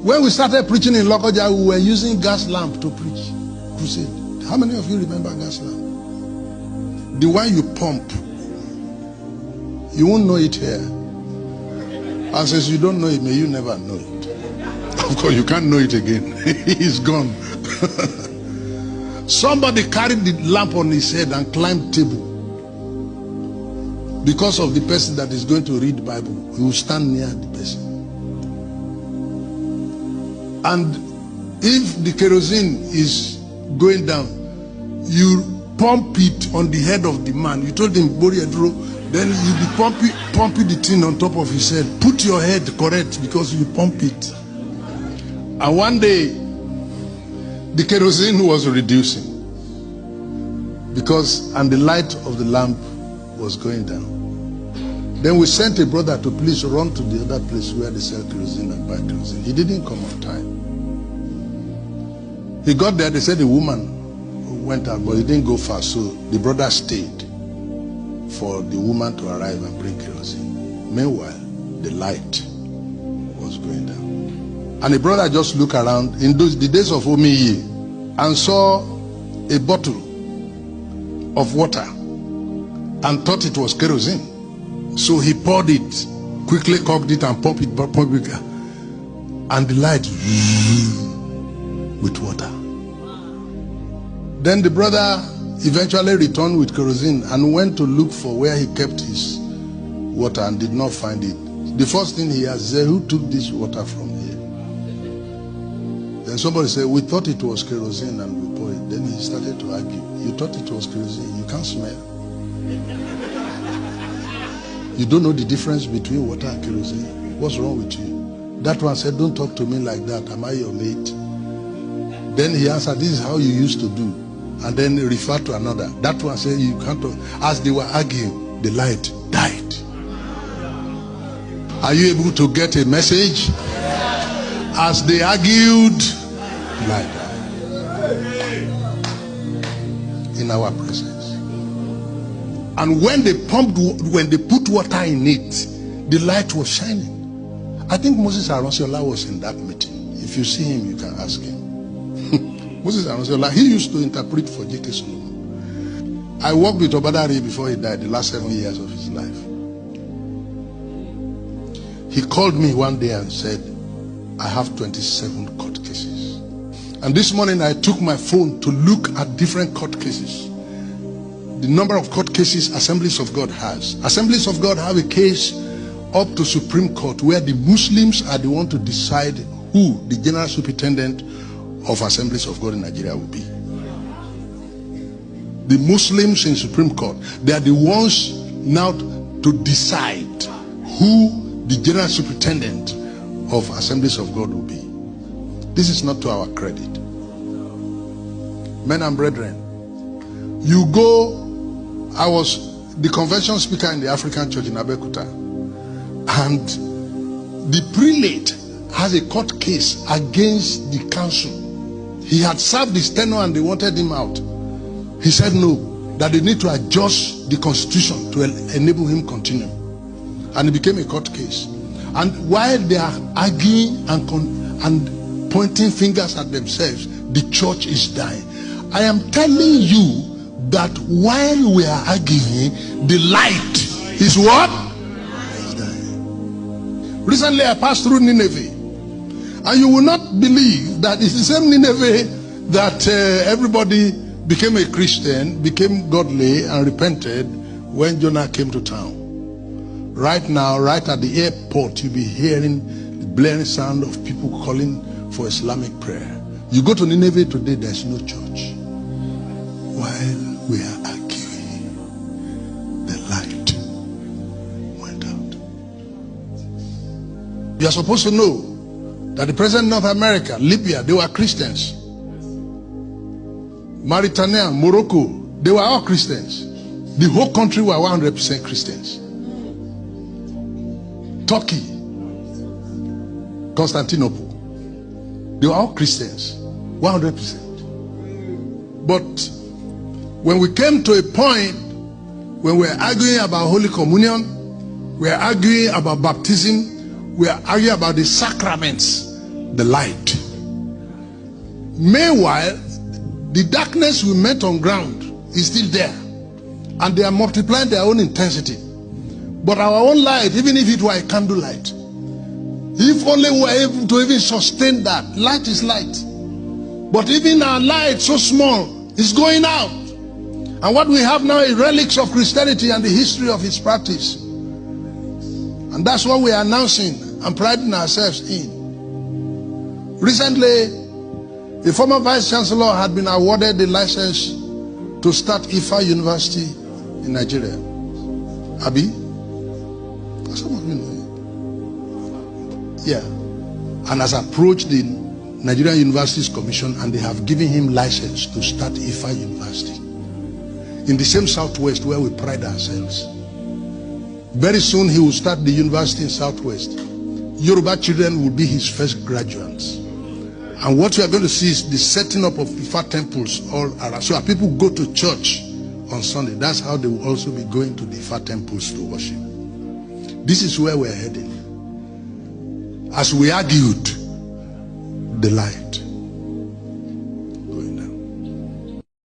When we started preaching in Lokoja, we were using gas lamp to preach crusade. How many of you remember gas lamp? The one you pump. You won't know it here. And since you don't know it, may you never know it. Of course, you can't know it again. It's gone. Somebody carried the lamp on his head and climbed table. Because of the person that is going to read the Bible, he will stand near the person. And if the kerosene is going down, you pump it on the head of the man. You told him, Boriadro, then you be pumping the thing on top of his head. Put your head correct because you pump it. And one day, the kerosene was reducing and the light of the lamp was going down. Then we sent a brother to please run to the other place where they sell kerosene and buy kerosene. He didn't come on time. He got there, they said the woman went out, but he didn't go far, so the brother stayed for the woman to arrive and bring kerosene. Meanwhile, the light was going down. And the brother just looked around in the days of Omiye and saw a bottle of water and thought it was kerosene. So he poured it, quickly cocked it and pumped it, and the light with water. Then the brother eventually returned with kerosene and went to look for where he kept his water and did not find it. The first thing he asked, who took this water from here? Then somebody said, we thought it was kerosene and we poured it. Then he started to argue. You thought it was kerosene, you can't smell. You don't know the difference between water and kerosene. What's wrong with you? That one said, don't talk to me like that. Am I your mate? Then he answered, this is how you used to do. And then he referred to another. That one said, you can't talk. As they were arguing, the light died. Are you able to get a message? As they argued, the light died. In our presence. And when they put water in it, the light was shining. I think Moses Aronsiola was in that meeting. If you see him, you can ask him. Moses Aronsiola, he used to interpret for J.K. Solomon. I worked with Obadari before he died, the last 7 years of his life. He called me one day and said, I have 27 court cases. And this morning I took my phone to look at different court cases. The number of court cases Assemblies of God has. Assemblies of God have a case up to Supreme Court where the Muslims are the one to decide who the General Superintendent of Assemblies of God in Nigeria will be. The Muslims in Supreme Court, they are the ones now to decide who the General Superintendent of Assemblies of God will be. This is not to our credit. Men and brethren, you go. I was the convention speaker in the African Church in Abeokuta, and the prelate has a court case against the council. He had served his tenure and they wanted him out. He said no, that they need to adjust the constitution to enable him continue. And it became a court case. And while they are arguing and pointing fingers at themselves, the church is dying. I am telling you that while we are arguing, the light is what? Is dying. Recently I passed through Nineveh, and you will not believe that it's the same Nineveh that everybody became a Christian, became godly and repented when Jonah came to town. Right now, right at the airport, you'll be hearing the blaring sound of people calling for Islamic prayer. You go to Nineveh today, there's no church. While we are arguing, the light went out. You are supposed to know that the president of North America, Libya, they were Christians. Mauritania, Morocco, they were all Christians. The whole country were 100% Christians. Turkey, Constantinople, they were all Christians, 100%. But when we came to a point when we are arguing about Holy Communion, we are arguing about baptism, we are arguing about the sacraments, the light. Meanwhile, the darkness we met on ground is still there, and they are multiplying their own intensity. But our own light, even if it were a candlelight, if only we were able to even sustain that, light is light. But even our light, so small, is going out. And what we have now is relics of Christianity and the history of its practice. And that's what we are announcing and priding ourselves in. Recently, the former Vice Chancellor had been awarded the license to start Ifa University in Nigeria. Abi? Some of you know it. Yeah. And has approached the Nigerian Universities Commission, and they have given him license to start Ifa University in the same Southwest where we pride ourselves. Very soon he will start the university in Southwest. Yoruba children will be his first graduates. And what we are going to see is the setting up of Ifa temples all around. So our people go to church on Sunday. That's how they will also be going to the Ifa temples to worship. This is where we're heading. As we argued, the light.